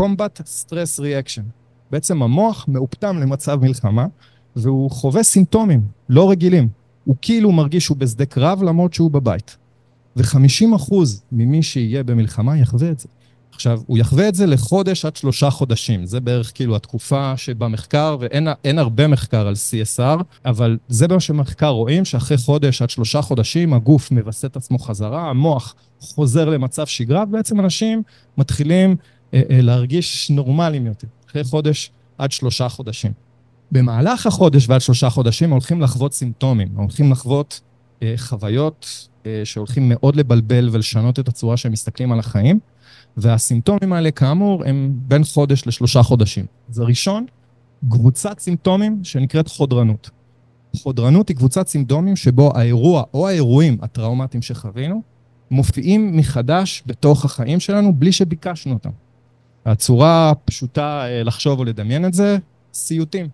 Combat Stress Reaction. בעצם המוח מאופתם למצב מלחמה, והוא חווה סימפטומים לא רגילים. הוא כאילו מרגיש שהוא בשדה קרב למרות שהוא בבית. ו50% ממי שיהיה במלחמה יחווה את זה. עכשיו, הוא יחווה את זה לחודש עד 3 חודשים. זה בערך כאילו התקופה שבמחקר, ואין הרבה מחקר על CSR, אבל זה מה שמחקר רואים, שאחרי חודש עד 3 חודשים, הגוף מבסס את עצמו חזרה, המוח חוזר למצב שגרה, ובעצם אנשים מתחילים להרגיש נורמליים יותר. אחרי חודש עד 3 חודשים. במהלך החודש ועד 3 חודשים, הולכים לחוות סימפטומים, הולכים לחוות חוויות שהולכים מאוד לבלבל ולשנות את הצורה שהם מסתכלים על החיים, והסימפטומים האלה כאמור הם בין חודש ל3 חודשים. אז הראשון, קבוצת סימפטומים שנקראת חודרנות. חודרנות היא קבוצת סימפטומים שבו האירוע או האירועים הטראומטיים שחווינו, מופיעים מחדש בתוך החיים שלנו בלי שביקשנו אותם. הצורה פשוטה לחשוב או לדמיין את זה, סיוטים.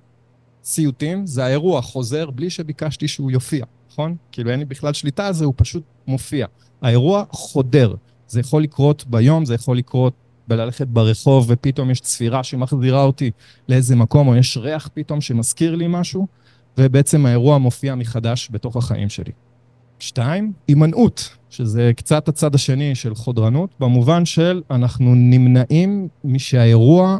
סיוטים זה האירוע חוזר בלי שביקשתי שהוא יופיע, נכון? כאילו אין לי בכלל שליטה על זה, הוא פשוט מופיע. האירוע חודר. זה יכול לקרות ביום, זה יכול לקרות בללכת ברחוב, ופתאום יש צפירה שמחזירה אותי לאיזה מקום, או יש ריח פתאום שמזכיר לי משהו, ובעצם האירוע מופיע מחדש בתוך החיים שלי. 2, הימנעות, שזה קצת הצד השני של חודרנות, במובן של אנחנו נמנעים משהאירוע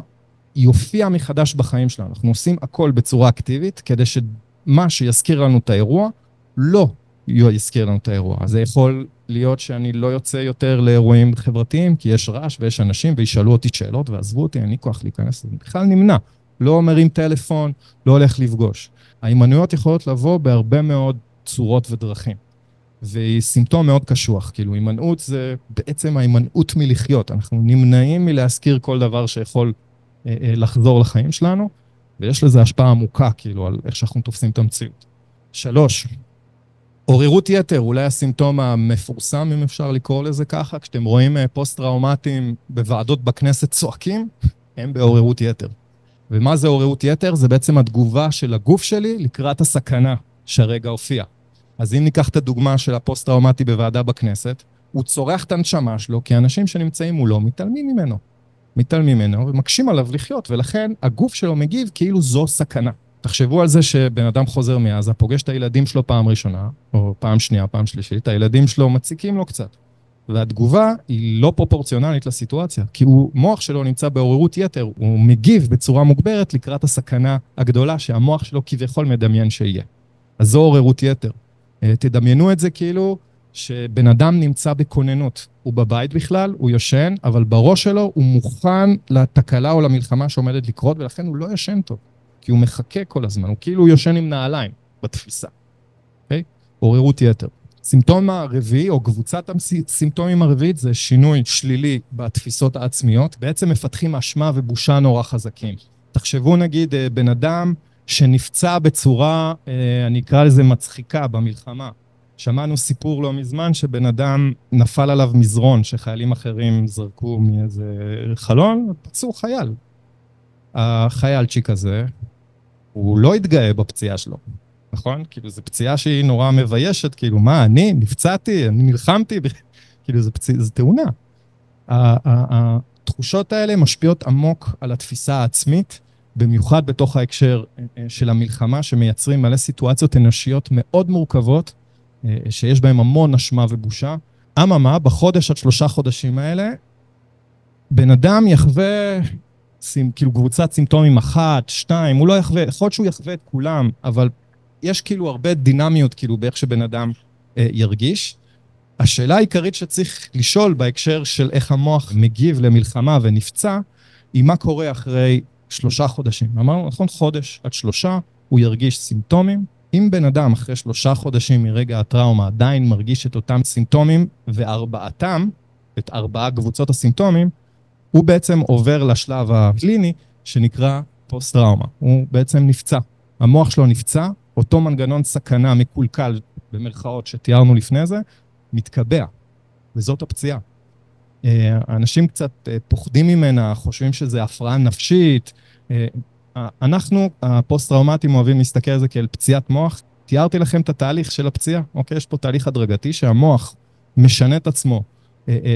יופיע מחדש בחיים שלנו. אנחנו עושים הכל בצורה אקטיבית, כדי שמה שיזכיר לנו את האירוע, לא יזכיר לנו את האירוע. אז זה יכול להיות שאני לא יוצא יותר לאירועים חברתיים, כי יש רעש ויש אנשים, וישאלו אותי שאלות, ועזבו אותי, אין לי כוח להיכנס. זה בכלל נמנע. לא מרים טלפון, לא הולך לפגוש. ההימנעויות יכולות לבוא בהרבה מאוד צורות ודרכים. והיא סימפטום מאוד קשוח. כאילו, הימנעות זה בעצם ההימנעות מלחיות. אנחנו נמנעים מלהזכיר כל דבר שיכול לחזור לחיים שלנו, ויש לזה השפעה עמוקה, כאילו, על איך שאנחנו תופסים את המציאות. 3, עוררות יתר, אולי הסימפטום המפורסם, אם אפשר לקרוא לזה ככה, כשאתם רואים פוסט-טראומטיים בוועדות בכנסת צועקים, הם בעוררות יתר. ומה זה עוררות יתר? זה בעצם התגובה של הגוף שלי לקראת הסכנה שהרגע הופיע. אז אם ניקח את הדוגמה של הפוסט-טראומטי בוועדה בכנסת, הוא צורח את הנשמה שלו, כי האנשים שנמצאים מולו מתעלמים ממנו ומקשים עליו לחיות, ולכן הגוף שלו מגיב כאילו זו סכנה. תחשבו על זה שבן אדם חוזר מעזה, פוגש את הילדים שלו פעם ראשונה, או פעם שנייה, פעם שלישית, הילדים שלו מציקים לו קצת. והתגובה היא לא פרופורציונלית לסיטואציה, כי מוח שלו נמצא בעוררות יתר, הוא מגיב בצורה מוגברת לקראת הסכנה הגדולה שהמוח שלו כביכול מדמיין שיהיה. אז זו עוררות יתר. תדמיינו את זה כאילו שבן אדם נמצא בכוננות. הוא בבית בכלל, הוא יושן, אבל בראש שלו הוא מוכן לתקלה או למלחמה שעומדת לקרות, ולכן הוא לא ישן טוב. כי הוא מחכה כל הזמן, הוא כאילו יושן עם נעליים בתפיסה. אוקיי? עוררות יתר. סימפטום הרביעי, או קבוצת הסימפטומים הרביעית, זה שינוי שלילי בתפיסות העצמיות. בעצם מפתחים אשמה ובושה נורא חזקים. תחשבו נגיד בן אדם שנפצע בצורה, אני אקרא לזה מצחיקה במלחמה. שמענו סיפור לא מזמן שבן אדם נפל עליו מזרון, שחיילים אחרים זרקו מאיזה חלון, פצעו חייל. החיילצ'יק הזה, הוא לא התגאה בפציעה שלו, נכון? כאילו, זו פציעה שהיא נורא מביישת, כאילו, מה, אני נפצעתי, אני נלחמתי, כאילו, זו תאונה. התחושות האלה משפיעות עמוק על התפיסה העצמית, במיוחד בתוך ההקשר של המלחמה, שמייצרים מלא סיטואציות אנושיות מאוד מורכבות, שיש בהם המון אשמה ובושה. אממה, בחודש עד 3 חודשים האלה, בן אדם יחווה כאילו קבוצת סימפטומים 1, 2, הוא לא יחווה, יכול להיות שהוא יחווה את כולם, אבל יש כאילו הרבה דינמיות כאילו באיך שבן אדם ירגיש. השאלה העיקרית שצריך לשאול בהקשר של איך המוח מגיב למלחמה ונפצע, היא מה קורה אחרי 3 חודשים. אמרנו, נכון, חודש עד 3, הוא ירגיש סימפטומים. אם בן אדם אחרי 3 חודשים מרגע הטראומה עדיין מרגיש את אותם סימפטומים, וארבעתם, את 4 קבוצות הסימפטומים, הוא בעצם עובר לשלב הקליני שנקרא פוסט-טראומה. הוא בעצם נפצע. המוח שלו נפצע, אותו מנגנון סכנה מקולקל במרכאות שתיארנו לפני זה, מתקבע. וזאת הפציעה. האנשים קצת פוחדים ממנה, חושבים שזה הפרעה נפשית. אנחנו, הפוסט-טראומטים, אוהבים להסתכל על זה כאל פציעת מוח. תיארתי לכם את התהליך של הפציעה. אוקיי, יש פה תהליך הדרגתי שהמוח משנה את עצמו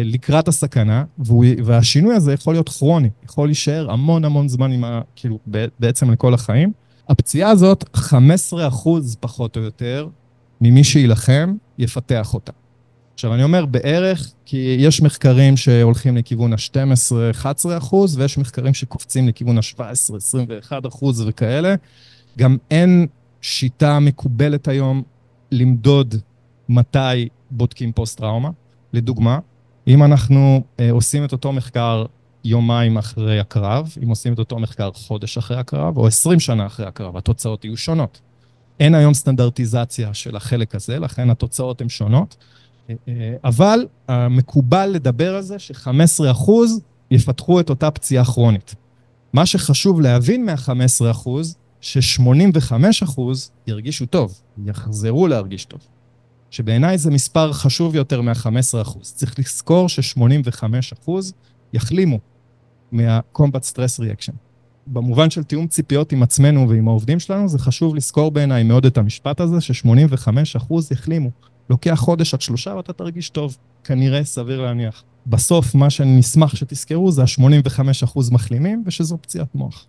לקראת הסכנה, והשינוי הזה יכול להיות כרוני, יכול להישאר המון המון זמן כאילו, בעצם לכל החיים. הפציעה הזאת, 15% פחות או יותר, ממי שילחם, יפתח אותה. עכשיו, אני אומר בערך, כי יש מחקרים שהולכים לכיוון ה-12-11%, ויש מחקרים שקופצים לכיוון ה-17-21% וכאלה. גם אין שיטה מקובלת היום למדוד מתי בודקים פוסט-טראומה. לדוגמה, אם אנחנו עושים את אותו מחקר יומיים אחרי הקרב, אם עושים את אותו מחקר חודש אחרי הקרב, או 20 שנה אחרי הקרב, התוצאות יהיו שונות. אין היום סטנדרטיזציה של החלק הזה, לכן התוצאות הן שונות, אבל מקובל לדבר על זה ש-15% יפתחו את אותה פציעה כרונית. מה שחשוב להבין מה-15%, ש-85% ירגישו טוב, יחזרו להרגיש טוב. שבעיניי זה מספר חשוב יותר מה-15%. צריך לזכור ש-85% יחלימו מה-Combat Stress Reaction. במובן של תיאום ציפיות עם עצמנו ועם העובדים שלנו, זה חשוב לזכור בעיניי מאוד את המשפט הזה, ש-85% יחלימו. לוקח חודש עד 3 ואתה תרגיש טוב. כנראה סביר להניח. בסוף מה שנשמח שתזכרו זה ה-85% מחלימים, ושזו פציעת מוח.